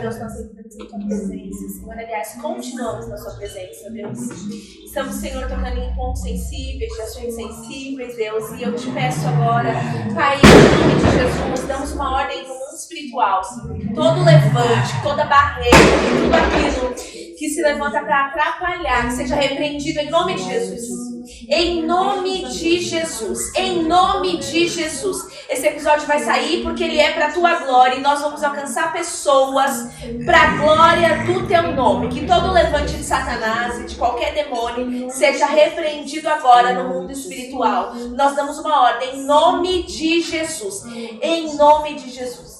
Deus, nós entramos em tua presença, Senhor. Aliás, continuamos na sua presença, Deus. Estamos, Senhor, tocando em pontos sensíveis, de ações sensíveis, Deus. E eu te peço agora, Pai, em nome de Jesus, damos uma ordem no mundo espiritual, Senhor. Todo levante, toda barreira, tudo aquilo que se levanta para atrapalhar, que seja repreendido em nome de Jesus. Em nome de Jesus, em nome de Jesus. Esse episódio vai sair porque ele é para a tua glória e nós vamos alcançar pessoas para a glória do teu nome. Que todo levante de Satanás e de qualquer demônio seja repreendido agora no mundo espiritual. Nós damos uma ordem em nome de Jesus. Em nome de Jesus.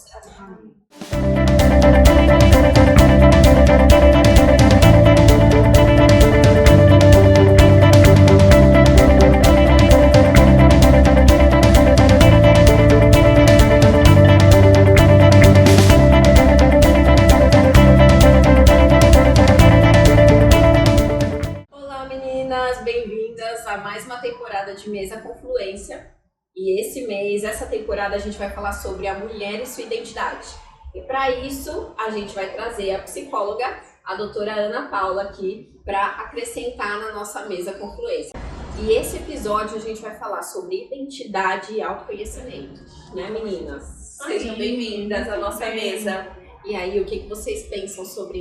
A mais uma temporada de Mesa Confluência, e esse mês, essa temporada, a gente vai falar sobre a mulher e sua identidade. E para isso, a gente vai trazer a psicóloga, a doutora Ana Paula, aqui para acrescentar na nossa Mesa Confluência. E esse episódio a gente vai falar sobre identidade e autoconhecimento, né, meninas? Sejam bem-vindas à nossa mesa. E aí, o que vocês pensam sobre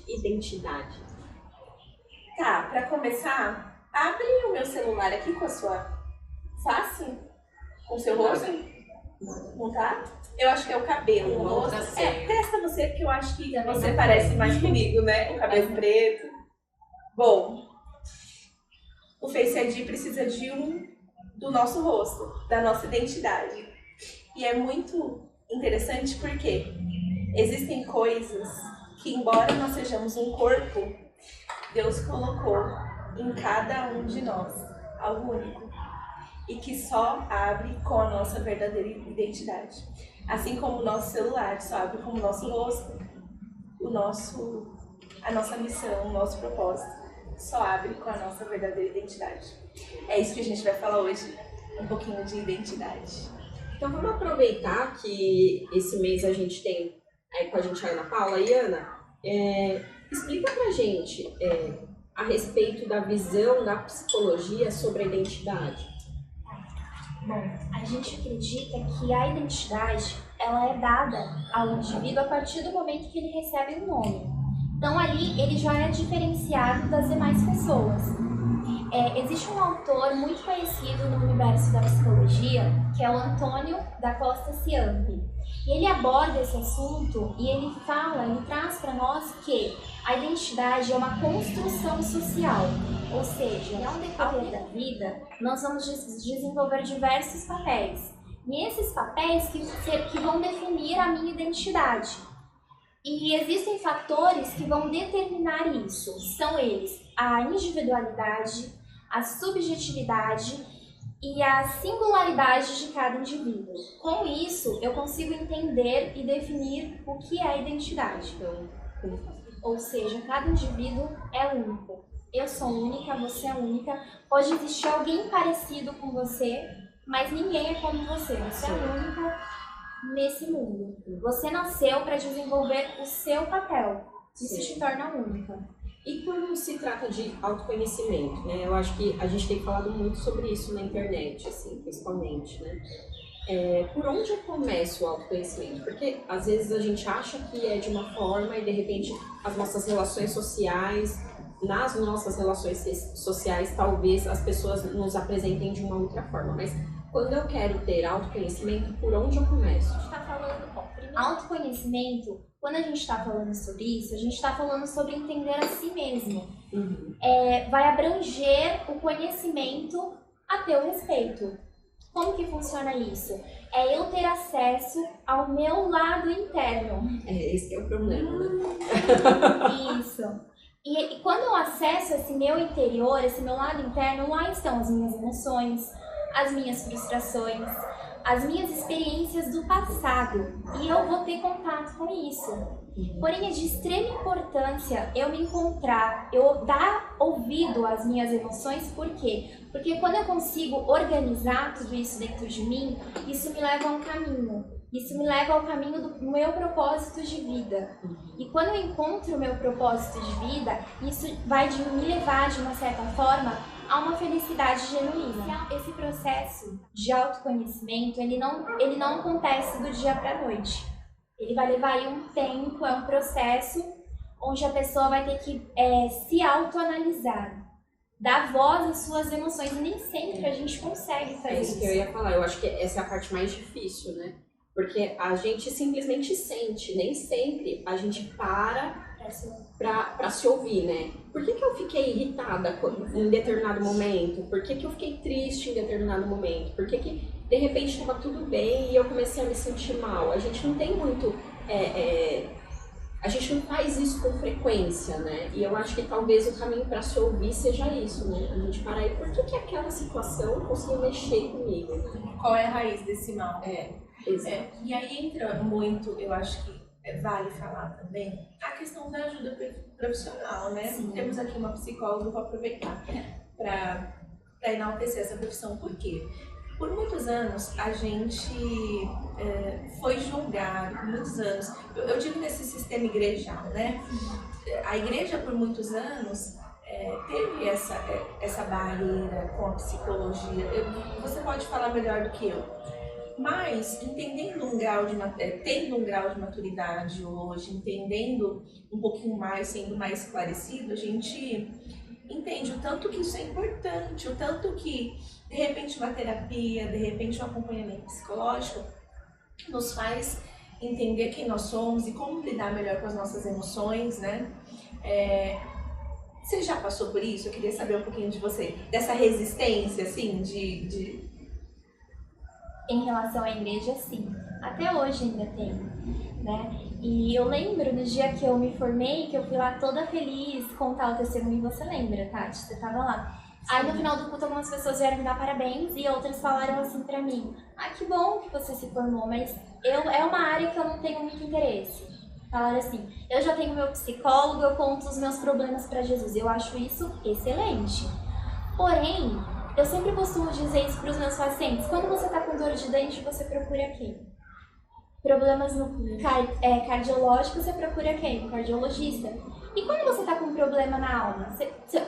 identidade? Tá, para começar, abre o meu celular aqui com a sua face, com o seu rosto. Não tá? Eu acho que é o cabelo. O rosto. Testa você, porque eu acho que você parece mais comigo, né? O cabelo preto. Bom, o Face ID precisa do nosso rosto, da nossa identidade. E é muito interessante porque existem coisas que, embora nós sejamos um corpo, Deus colocou em cada um de nós, algo único, e que só abre com a nossa verdadeira identidade. Assim como o nosso celular só abre com o nosso rosto, a nossa missão, o nosso propósito, só abre com a nossa verdadeira identidade. É isso que a gente vai falar hoje, um pouquinho de identidade. Então vamos aproveitar que esse mês a gente tem aí com a gente a Ana Paula. E Ana, explica pra gente a respeito da visão da psicologia sobre a identidade. Bom, a gente acredita que a identidade ela é dada ao indivíduo a partir do momento que ele recebe um nome. Então ali ele já é diferenciado das demais pessoas. Existe um autor muito conhecido no universo da psicologia, que é o Antônio da Costa Ciampi. E ele aborda esse assunto e ele traz para nós que a identidade é uma construção social, ou seja, ao decorrer da vida, nós vamos desenvolver diversos papéis. E esses papéis que vão definir a minha identidade. E existem fatores que vão determinar isso. São eles a individualidade, a subjetividade e a singularidade de cada indivíduo. Com isso, eu consigo entender e definir o que é identidade. Ou seja, cada indivíduo é único. Eu sou única, você é única. Pode existir alguém parecido com você, mas ninguém é como você. Você é única nesse mundo. Você nasceu para desenvolver o seu papel. Isso te torna única. E quando se trata de autoconhecimento, né? Eu acho que a gente tem falado muito sobre isso na internet, assim, principalmente, né? Por onde eu começo o autoconhecimento? Porque às vezes a gente acha que é de uma forma e de repente as nossas relações sociais, nas nossas relações sociais, talvez as pessoas nos apresentem de uma outra forma. Mas quando eu quero ter autoconhecimento, por onde eu começo? A gente está falando, primeiro, autoconhecimento, quando a gente está falando sobre isso, a gente está falando sobre entender a si mesmo. Uhum. Vai abranger o conhecimento a teu respeito. Como que funciona isso? É eu ter acesso ao meu lado interno. Esse que é o problema, né? Isso. E quando eu acesso esse meu interior, esse meu lado interno, lá estão as minhas emoções, as minhas frustrações, as minhas experiências do passado. E eu vou ter contato com isso. Porém, é de extrema importância eu me encontrar, eu dar ouvido às minhas emoções. Por quê? Porque quando eu consigo organizar tudo isso dentro de mim, isso me leva a um caminho. Isso me leva ao caminho do meu propósito de vida. E quando eu encontro o meu propósito de vida, isso vai me levar, de uma certa forma, a uma felicidade genuína. Esse processo de autoconhecimento, ele não acontece do dia para a noite. Ele vai levar aí um tempo, é um processo onde a pessoa vai ter que se autoanalisar, dar voz às suas emoções. E nem sempre a gente consegue fazer É isso que eu ia falar. Eu acho que essa é a parte mais difícil, né? Porque a gente simplesmente sente, nem sempre a gente para pra se ouvir, né? Por que eu fiquei irritada em determinado momento? Por que eu fiquei triste em determinado momento? Por que de repente estava tudo bem e eu comecei a me sentir mal? A gente não tem muito... a gente não faz isso com frequência, né? E eu acho que talvez o caminho para se ouvir seja isso, né? A gente parar aí, por que aquela situação conseguiu mexer comigo? Qual é a raiz desse mal? Exato. E aí entra muito, eu acho que vale falar também, a questão da ajuda profissional, né? Sim. Temos aqui uma psicóloga, vou aproveitar para enaltecer essa profissão. Por quê? Por muitos anos a gente foi julgado, por muitos anos, eu digo nesse sistema igrejal, né? A igreja por muitos anos teve essa barreira com a psicologia. Você pode falar melhor do que eu, mas entendendo tendo um grau de maturidade hoje, entendendo um pouquinho mais, sendo mais esclarecido, a gente entende o tanto que isso é importante, o tanto que, de repente, uma terapia, de repente, um acompanhamento psicológico nos faz entender quem nós somos e como lidar melhor com as nossas emoções, né? Você já passou por isso? Eu queria saber um pouquinho de você, dessa resistência, assim, Em relação à igreja, sim. Até hoje ainda tem, né? E eu lembro no dia que eu me formei, que eu fui lá toda feliz contar o testemunho. Você lembra, Tati? Você tava lá. Aí no final do culto algumas pessoas vieram me dar parabéns e outras falaram assim pra mim: ah, que bom que você se formou, mas é uma área que eu não tenho muito interesse. Falaram assim: eu já tenho meu psicólogo, eu conto os meus problemas pra Jesus. Eu acho isso excelente. Porém, eu sempre costumo dizer isso para os meus pacientes: quando você está com dor de dente, você procura quem? Problemas cardiológicos, você procura quem? Um cardiologista. E quando você está com um problema na alma?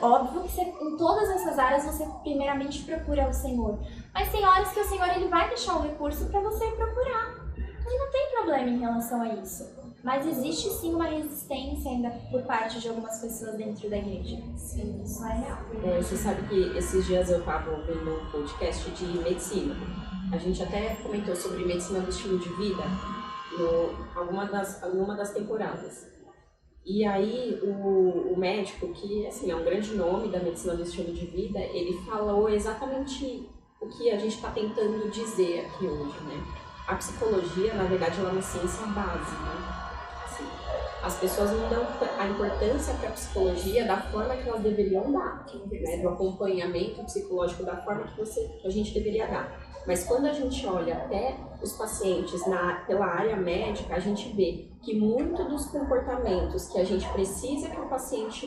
Óbvio que em todas essas áreas você primeiramente procura o Senhor. Mas tem horas que o Senhor ele vai deixar um recurso para você procurar. E não tem problema em relação a isso. Mas existe sim uma resistência ainda por parte de algumas pessoas dentro da igreja. Sim, isso é real. Você sabe que esses dias eu estava ouvindo um podcast de medicina. A gente até comentou sobre medicina do estilo de vida em uma das temporadas. E aí o médico, que assim, é um grande nome da medicina do estilo de vida, ele falou exatamente o que a gente está tentando dizer aqui hoje, né? A psicologia, na verdade, ela é uma ciência básica. As pessoas não dão a importância para a psicologia da forma que elas deveriam dar, né? Do acompanhamento psicológico da forma que a gente deveria dar. Mas quando a gente olha até os pacientes pela área médica, a gente vê que muito dos comportamentos que a gente precisa que o paciente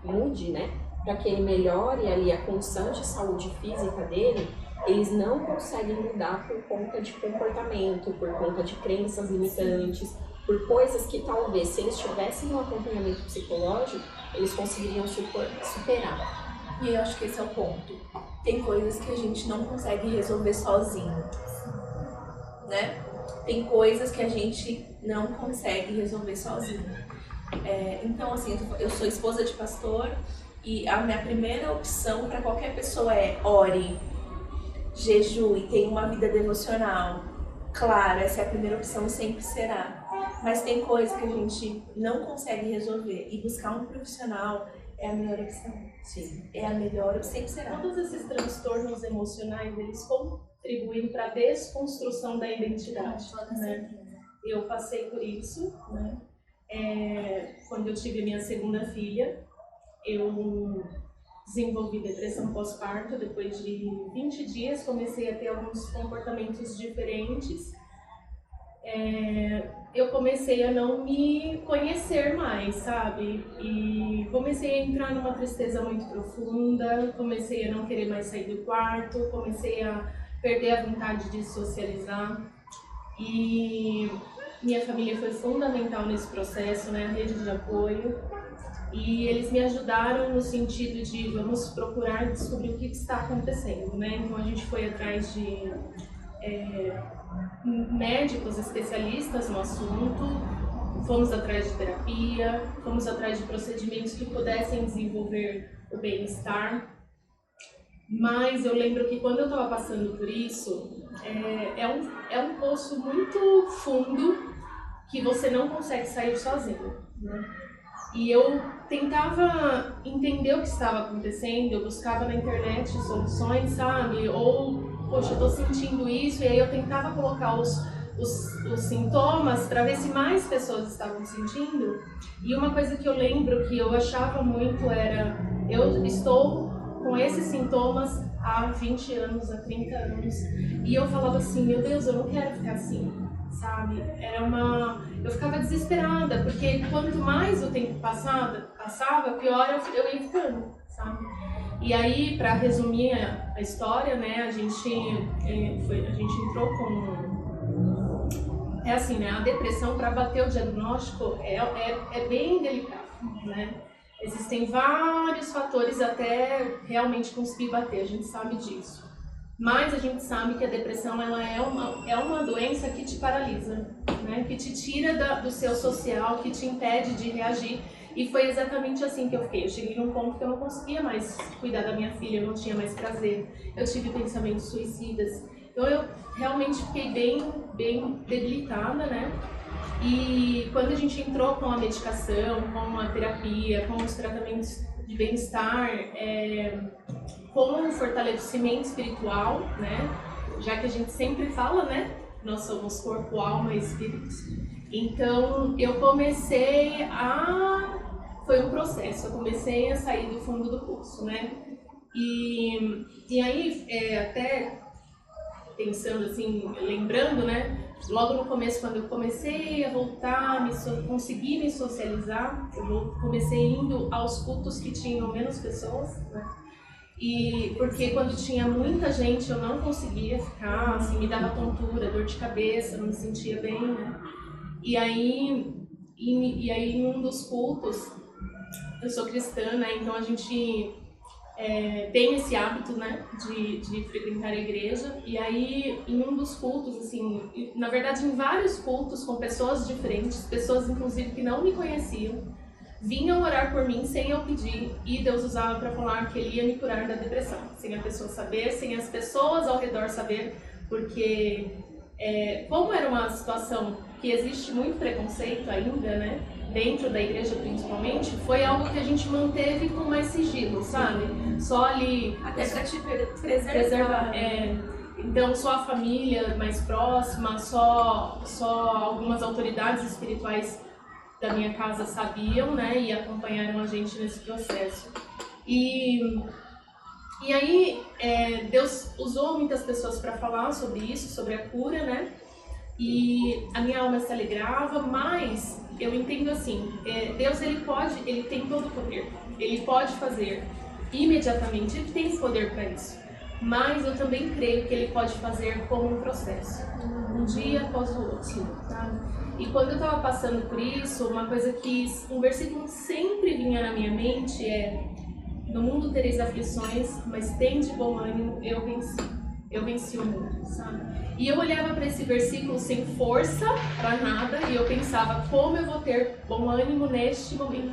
mude, né? Para que ele melhore ali a constante saúde física dele, eles não conseguem mudar por conta de comportamento, por conta de crenças limitantes, por coisas que talvez, se eles tivessem um acompanhamento psicológico, eles conseguiriam superar. E eu acho que esse é o ponto. Tem coisas que a gente não consegue resolver sozinho, né? Tem coisas que a gente não consegue resolver sozinho. Então, assim, eu sou esposa de pastor e a minha primeira opção para qualquer pessoa é ore, jejue, tenha uma vida devocional. Claro, essa é a primeira opção e sempre será. Mas tem coisas que a gente não consegue resolver e buscar um profissional é a melhor opção. Sim. É a melhor, sempre será. Todos esses transtornos emocionais, eles contribuem para a desconstrução da identidade. Né? Eu passei por isso, né? Quando eu tive a minha segunda filha, eu desenvolvi depressão pós-parto. Depois de 20 dias, comecei a ter alguns comportamentos diferentes. Eu comecei a não me conhecer mais, sabe? E comecei a entrar numa tristeza muito profunda, comecei a não querer mais sair do quarto, comecei a perder a vontade de socializar. E minha família foi fundamental nesse processo, né? A rede de apoio. E eles me ajudaram no sentido de vamos procurar descobrir o que está acontecendo, né? Então a gente foi atrás de médicos especialistas no assunto, fomos atrás de terapia, fomos atrás de procedimentos que pudessem desenvolver o bem-estar. Mas eu lembro que quando eu estava passando por isso, é um poço muito fundo que você não consegue sair sozinho, né? E eu tentava entender o que estava acontecendo, eu buscava na internet soluções, sabe? Ou, poxa, eu tô sentindo isso, e aí eu tentava colocar os sintomas para ver se mais pessoas estavam sentindo. E uma coisa que eu lembro que eu achava muito era, eu estou com esses sintomas há 20 anos, há 30 anos, e eu falava assim, meu Deus, eu não quero ficar assim, sabe? Eu ficava desesperada, porque quanto mais o tempo passava, pior eu ia ficando, sabe? E aí, para resumir a história, né, a gente entrou com... É assim, né, a depressão, para bater o diagnóstico, é bem delicado, né? Existem vários fatores até realmente conseguir bater, a gente sabe disso. Mas a gente sabe que a depressão ela é uma doença que te paralisa, né? Que te tira do seu social, que te impede de reagir. E foi exatamente assim que eu fiquei. Eu cheguei num ponto que eu não conseguia mais cuidar da minha filha, eu não tinha mais prazer. Eu tive pensamentos suicidas. Então eu realmente fiquei bem debilitada, né? E quando a gente entrou com a medicação, com a terapia, com os tratamentos de bem-estar, com o fortalecimento espiritual, né? Já que a gente sempre fala, né? Nós somos corpo, alma e espírito. Então eu comecei foi um processo, eu comecei a sair do fundo do poço, né? E aí, até pensando assim, lembrando, né? Logo no começo, quando eu comecei a voltar, consegui me socializar, eu comecei indo aos cultos que tinham menos pessoas, né? E porque quando tinha muita gente eu não conseguia ficar, assim, me dava tontura, dor de cabeça, não me sentia bem, né? E aí em um dos cultos, eu sou cristã, né? Então a gente tem esse hábito, né, de frequentar a igreja. E aí, em um dos cultos, assim, na verdade, em vários cultos com pessoas diferentes, pessoas inclusive que não me conheciam, vinham orar por mim sem eu pedir, e Deus usava para falar que Ele ia me curar da depressão, sem a pessoa saber, sem as pessoas ao redor saber, porque como era uma situação que existe muito preconceito ainda, né? Dentro da igreja principalmente, foi algo que a gente manteve com mais sigilo, sabe? Só ali... Até pra te preservar. Então, só a família mais próxima, só algumas autoridades espirituais da minha casa sabiam, né? E acompanharam a gente nesse processo. E aí, Deus usou muitas pessoas para falar sobre isso, sobre a cura, né? E a minha alma se alegrava, mas eu entendo assim, Deus ele tem todo o poder, Ele pode fazer imediatamente, Ele tem poder para isso, mas eu também creio que Ele pode fazer como um processo, um dia após o outro, sabe? E quando eu estava passando por isso, uma coisa que um versículo sempre vinha na minha mente no mundo tereis aflições, mas tende bom ânimo, eu venci o mundo, sabe? E eu olhava para esse versículo sem força para nada e eu pensava, como eu vou ter bom ânimo neste momento?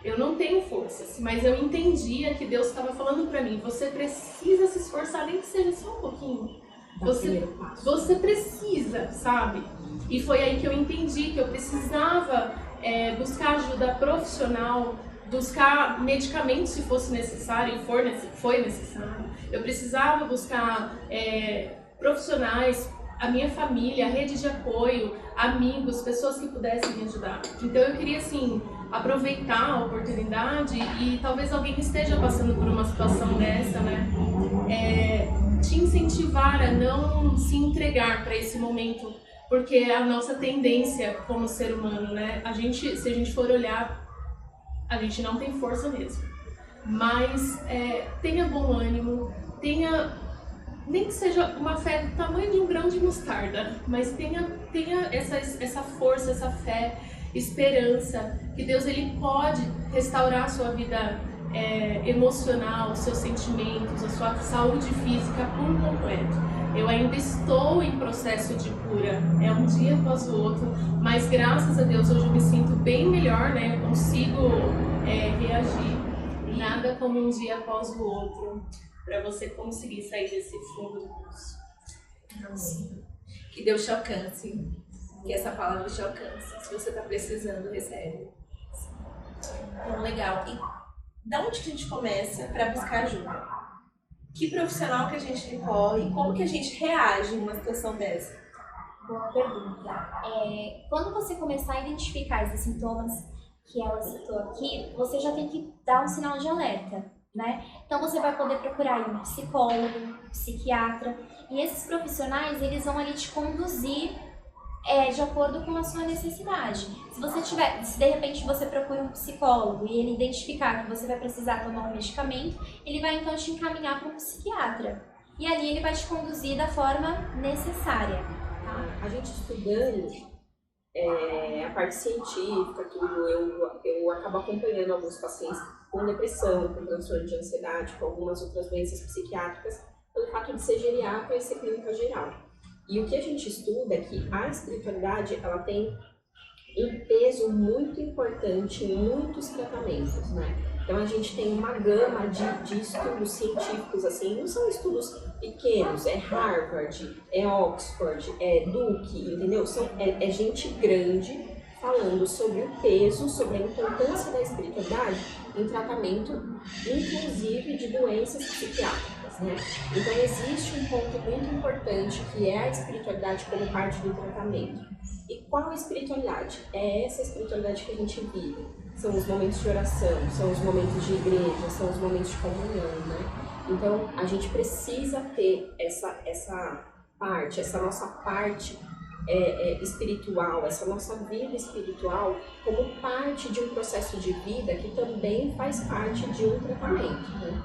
Eu não tenho forças, mas eu entendia que Deus estava falando para mim, você precisa se esforçar, nem que seja só um pouquinho. Você precisa, sabe? E foi aí que eu entendi que eu precisava buscar ajuda profissional, buscar medicamentos se fosse necessário, e foi necessário. Eu precisava buscar profissionais, a minha família, a rede de apoio, amigos, pessoas que pudessem me ajudar. Então eu queria, assim, aproveitar a oportunidade e talvez alguém esteja passando por uma situação dessa, né? Te incentivar a não se entregar para esse momento, porque a nossa tendência como ser humano, né? Se a gente for olhar, a gente não tem força mesmo. Mas tenha bom ânimo, tenha nem que seja uma fé do tamanho de um grão de mostarda, mas tenha essa força, essa fé, esperança, que Deus ele pode restaurar a sua vida emocional, os seus sentimentos, a sua saúde física por completo. Eu ainda estou em processo de cura, é um dia após o outro, mas graças a Deus hoje eu me sinto bem melhor, né? Eu consigo reagir. Nada como um dia após o outro, para você conseguir sair desse fundo do poço. Que Deus te alcance, que essa palavra te alcance. Se você está precisando, recebe. Então, legal. E da onde que a gente começa para buscar ajuda? Que profissional que a gente recorre? Como que a gente reage em uma situação dessa? Boa pergunta. Quando você começar a identificar esses sintomas que ela citou aqui, você já tem que dar um sinal de alerta, né? Então você vai poder procurar um psicólogo, um psiquiatra, e esses profissionais, eles vão ali te conduzir de acordo com a sua necessidade. Se de repente você procura um psicólogo e ele identificar que você vai precisar tomar um medicamento, ele vai então te encaminhar para um psiquiatra. E ali ele vai te conduzir da forma necessária. A gente estudando a parte científica, tudo, eu acabo acompanhando alguns pacientes com depressão, com transtorno de ansiedade, com algumas outras doenças psiquiátricas, pelo fato de ser geriatra e ser clínica geral. E o que a gente estuda é que a espiritualidade, ela tem um peso muito importante em muitos tratamentos, né? Então a gente tem uma gama de estudos científicos, assim, não são estudos pequenos, é Harvard, é Oxford, é Duke, entendeu? É gente grande falando sobre o peso, sobre a importância da espiritualidade em tratamento, inclusive de doenças psiquiátricas, né? Então existe um ponto muito importante que é a espiritualidade como parte do tratamento. E qual a espiritualidade? É essa espiritualidade que a gente vive. São os momentos de oração, são os momentos de igreja, são os momentos de comunhão, né? Então a gente precisa ter essa parte, essa nossa parte espiritual, essa nossa vida espiritual como parte de um processo de vida que também faz parte de um tratamento, né?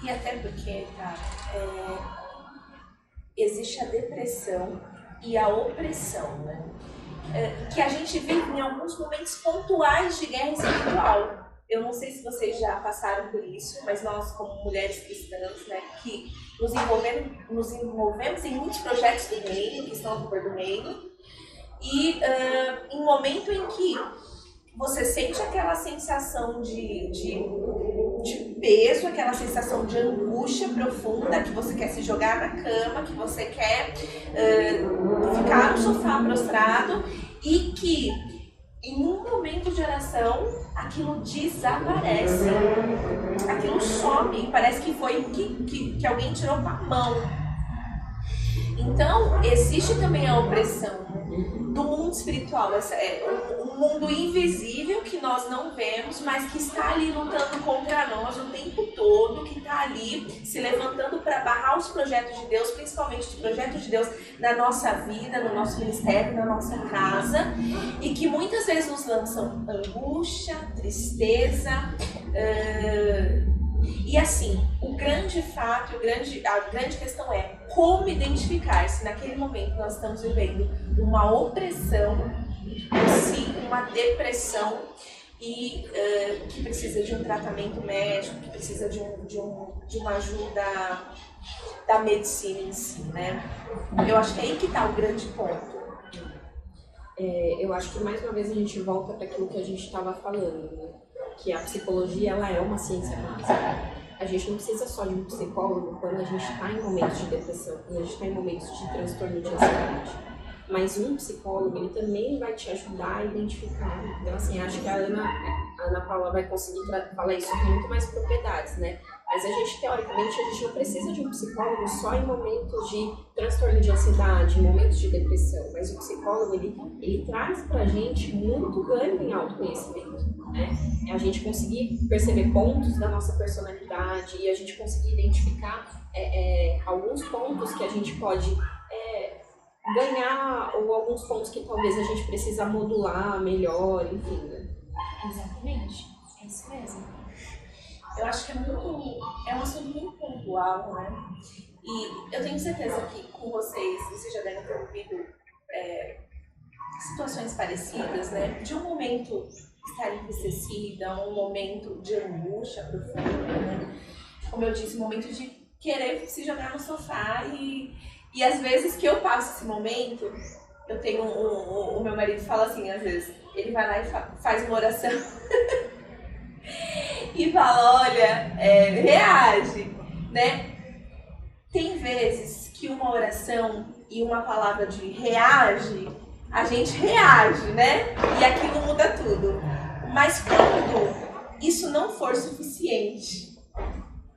E até porque, existe a depressão e a opressão, né? Que a gente vive em alguns momentos pontuais de guerra espiritual. Eu não sei se vocês já passaram por isso, mas nós, como mulheres cristãs, né, que nos envolvemos em muitos projetos do reino, que estão a favor do reino, e em um momento em que você sente aquela sensação de peso, aquela sensação de angústia profunda, que você quer se jogar na cama, que você quer ficar no sofá prostrado, e que em um momento de oração aquilo desaparece, aquilo some, parece que foi que alguém tirou com a mão. Então existe também a opressão do mundo espiritual, um mundo invisível que nós não vemos, mas que está ali lutando contra nós o tempo todo, que está ali se levantando para barrar os projetos de Deus, principalmente os projetos de Deus na nossa vida, no nosso ministério, na nossa casa, e que muitas vezes nos lançam angústia, tristeza, e assim, o grande fato, a grande questão é como identificar se naquele momento nós estamos vivendo uma opressão, sim, uma depressão, e que precisa de um tratamento médico, que precisa de uma ajuda da medicina em si, né? Eu acho que é aí que está o grande ponto. Eu acho que mais uma vez a gente volta para aquilo que a gente estava falando, né? Que a psicologia, ela é uma ciência básica. A gente não precisa só de um psicólogo quando a gente está em momentos de depressão, quando a gente está em momentos de transtorno de ansiedade. Mas um psicólogo, ele também vai te ajudar a identificar. Então, assim, acho que a Ana Paula vai conseguir falar isso com muito mais propriedades, né? Mas a gente, teoricamente, a gente não precisa de um psicólogo só em momentos de transtorno de ansiedade, em momentos de depressão. Mas o psicólogo, ele traz pra gente muito ganho em autoconhecimento, né? É a gente conseguir perceber pontos da nossa personalidade e a gente conseguir identificar alguns pontos que a gente pode ganhar ou alguns pontos que talvez a gente precisa modular melhor, enfim, né? Exatamente, é isso mesmo. Eu acho que é um assunto muito pontual, né? E eu tenho certeza que com vocês já devem ter ouvido situações parecidas, né? De um momento estar entristecida, um momento de angústia profunda, né? Como eu disse, um momento de querer se jogar no sofá e às vezes que eu passo esse momento, eu tenho o meu marido fala assim, às vezes, ele vai lá e faz uma oração e fala, olha, reage, né? Tem vezes que uma oração e uma palavra de reage, a gente reage, né? E aquilo muda tudo. Mas quando isso não for suficiente,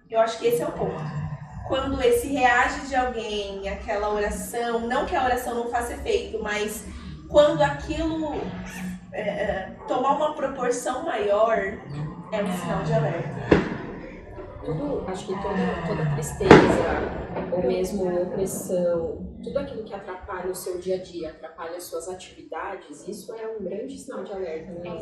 eu acho que esse é o ponto. Quando esse reage de alguém, aquela oração, não que a oração não faça efeito, mas quando aquilo tomar uma proporção maior, é um sinal de alerta. Acho que toda tristeza, ou mesmo opressão, tudo aquilo que atrapalha o seu dia a dia, atrapalha as suas atividades, isso é um grande sinal de alerta, né?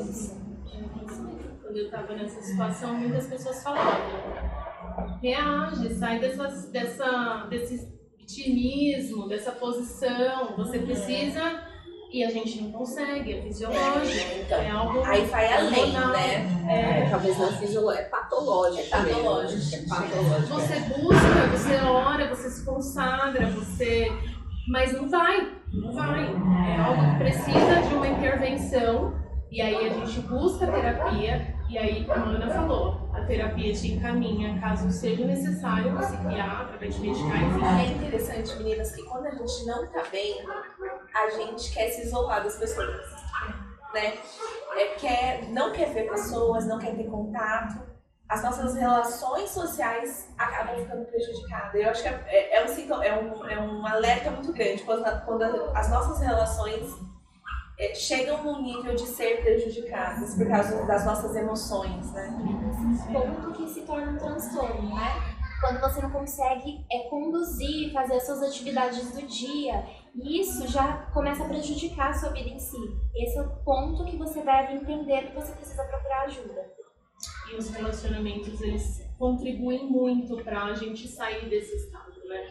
Quando eu estava nessa situação, muitas pessoas falavam, reage, sai desse vitimismo, dessa posição, você precisa... E a gente não consegue, é fisiológico, então, é algo aí vai além, hormonal, né? Talvez não é fisiológico, é patológico. É patológico. Mesmo, é patológico. Você busca, você ora, você se consagra, mas não vai. É algo que precisa de uma intervenção, e aí a gente busca a terapia, e aí, como a Ana falou, a terapia te encaminha, caso seja necessário, o psiquiatra vai te medicar, enfim. É interessante, meninas, que quando a gente não tá bem, a gente quer se isolar das pessoas, né? Não quer ver pessoas, não quer ter contato. As nossas relações sociais acabam ficando prejudicadas. Eu acho que é um alerta muito grande quando as nossas relações chegam no nível de ser prejudicadas por causa das nossas emoções, né? Ponto que se torna um transtorno, né? Quando você não consegue conduzir, fazer as suas atividades do dia, e isso já começa a prejudicar a sua vida em si. Esse é o ponto que você deve entender que você precisa procurar ajuda. E os relacionamentos, eles contribuem muito para a gente sair desse estado, né?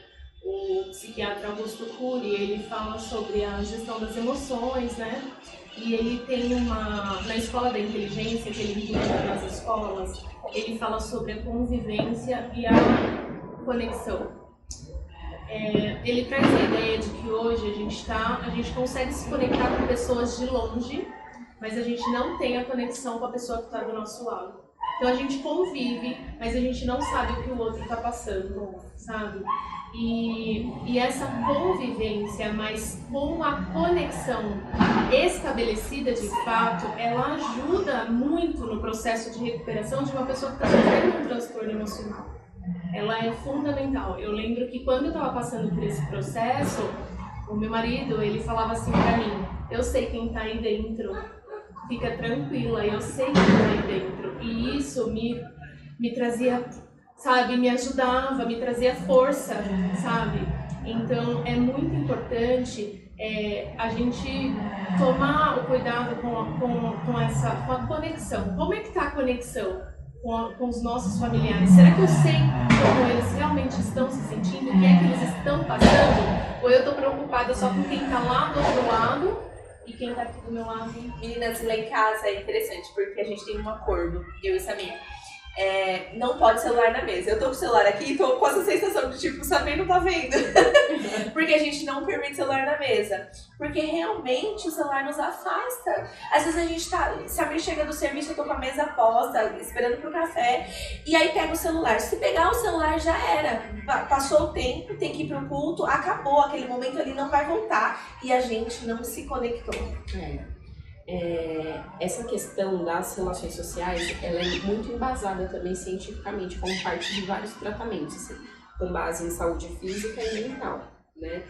O psiquiatra Augusto Cury, ele fala sobre a gestão das emoções, né? E ele tem na escola da inteligência, que ele implementa nas escolas, ele fala sobre a convivência e a conexão. Ele traz a ideia de que hoje a gente consegue se conectar com pessoas de longe, mas a gente não tem a conexão com a pessoa que está do nosso lado. Então a gente convive, mas a gente não sabe o que o outro está passando, sabe? E essa convivência, mas com a conexão estabelecida de fato, ela ajuda muito no processo de recuperação de uma pessoa que está sofrendo um transtorno emocional. Ela é fundamental. Eu lembro que quando eu estava passando por esse processo, o meu marido, ele falava assim pra mim, eu sei quem está aí dentro, fica tranquila, eu sei quem está aí dentro. E isso me trazia, sabe, me ajudava, me trazia força, sabe? Então é muito importante a gente tomar o cuidado com a conexão. Como é que está a conexão com os nossos familiares? Será que eu sei como eles realmente estão se sentindo? O que é que eles estão passando? Ou eu estou preocupada só com quem está lá do outro lado e quem está aqui do meu lado? Meninas, lá em casa é interessante, porque a gente tem um acordo, eu e Samir. Não pode celular na mesa. Eu tô com o celular aqui e tô com essa sensação de tipo, o Samir não tá vendo. Porque a gente não permite celular na mesa. Porque realmente o celular nos afasta. Às vezes a gente tá... Samir chega do serviço, eu tô com a mesa posta, esperando pro café. E aí pega o celular. Se pegar o celular, já era. Passou o tempo, tem que ir pro culto, acabou. Aquele momento ali não vai voltar. E a gente não se conectou. Essa questão das relações sociais, ela é muito embasada também cientificamente como parte de vários tratamentos, assim, com base em saúde física e mental, né?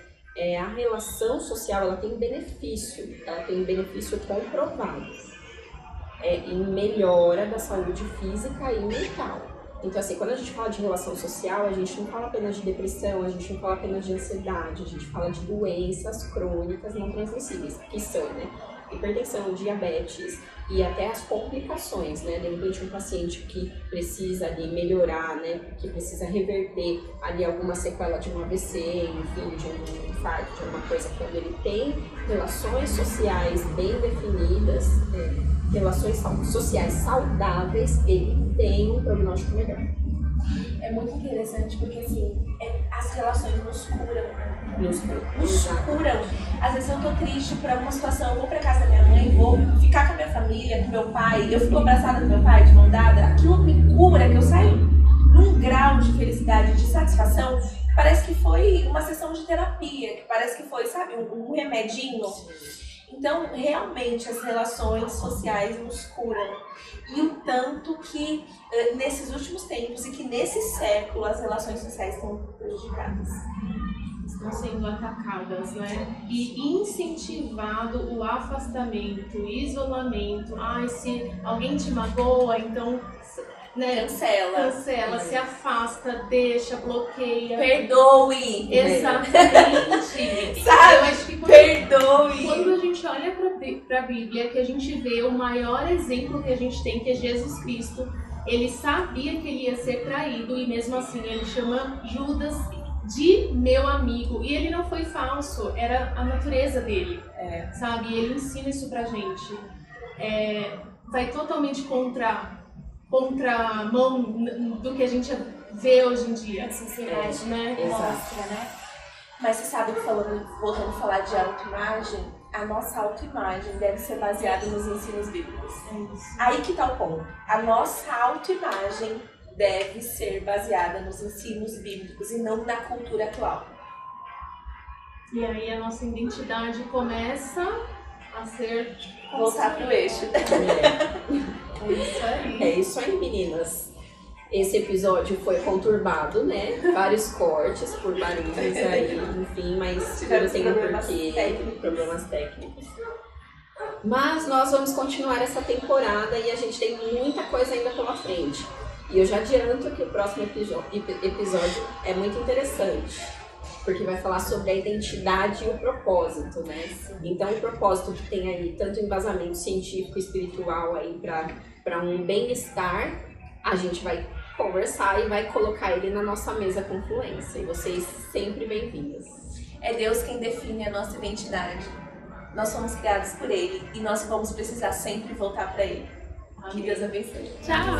A relação social, ela tem benefício comprovado em melhora da saúde física e mental. Então, assim, quando a gente fala de relação social, a gente não fala apenas de depressão, a gente não fala apenas de ansiedade, a gente fala de doenças crônicas não transmissíveis, que são, né? hipertensão, diabetes e até as complicações, né? De repente um paciente que precisa ali melhorar, né? Que precisa reverter ali alguma sequela de um AVC, enfim, de um infarto, de alguma coisa, quando ele tem relações sociais bem definidas, relações sociais saudáveis, ele tem um prognóstico melhor. É muito interessante porque, assim, as relações nos curam. Nos curam. Às vezes eu tô triste por alguma situação, eu vou pra casa da minha mãe, vou ficar com a minha família, com meu pai, eu fico abraçada com meu pai, de mão dada, aquilo me cura, que eu saio num grau de felicidade, de satisfação, parece que foi uma sessão de terapia, que parece que foi, sabe, um remedinho. Então, realmente, as relações sociais nos curam. E o tanto que, nesses últimos tempos e que nesse século, as relações sociais estão prejudicadas. Estão sendo atacadas, né? E incentivado o afastamento, o isolamento. Ai, se alguém te magoa, então... né? Cancela, se afasta, deixa, bloqueia. Perdoe! Exatamente. Sabe? Eu acho que Perdoe! Quando a gente olha para a Bíblia, que a gente vê o maior exemplo que a gente tem, que é Jesus Cristo, ele sabia que ele ia ser traído e mesmo assim ele chama Judas de meu amigo. E ele não foi falso, era a natureza dele, sabe? E ele ensina isso pra gente. Vai totalmente contra a mão do que a gente vê hoje em dia. A sociedade, né? mostra, né? Mas você sabe que voltando a falar de autoimagem, a nossa autoimagem deve ser baseada nos ensinos bíblicos. Aí que tá o ponto. A nossa autoimagem deve ser baseada nos ensinos bíblicos e não na cultura atual. E aí a nossa identidade começa a ser... voltar pro eixo. É isso aí. É isso aí, meninas. Esse episódio foi conturbado, né? Vários cortes por barulhos aí, enfim, mas tudo tem um porquê, problemas técnicos. Mas nós vamos continuar essa temporada e a gente tem muita coisa ainda pela frente. E eu já adianto que o próximo episódio é muito interessante, porque vai falar sobre a identidade e o propósito, né? Então, o propósito que tem aí tanto embasamento científico e espiritual aí para um bem-estar, a gente vai conversar e vai colocar ele na nossa mesa com fluência. E vocês sempre bem-vindas. É Deus quem define a nossa identidade. Nós somos criados por Ele e nós vamos precisar sempre voltar para Ele. Amém. Que Deus abençoe. Tchau!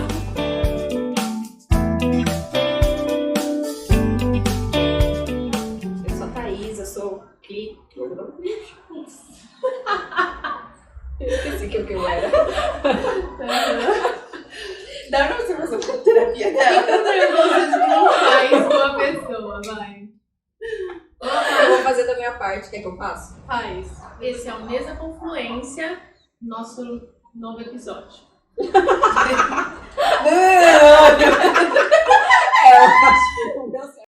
Eu sou a Thaís, eu sou eu esqueci que eu era. Dá pra você fazer uma terapia Fica nervoso de não faz com a pessoa, vai. Eu vou fazer da minha parte, quer que eu faça? Faz. Esse é o Mesa Confluência, nosso novo episódio. Não,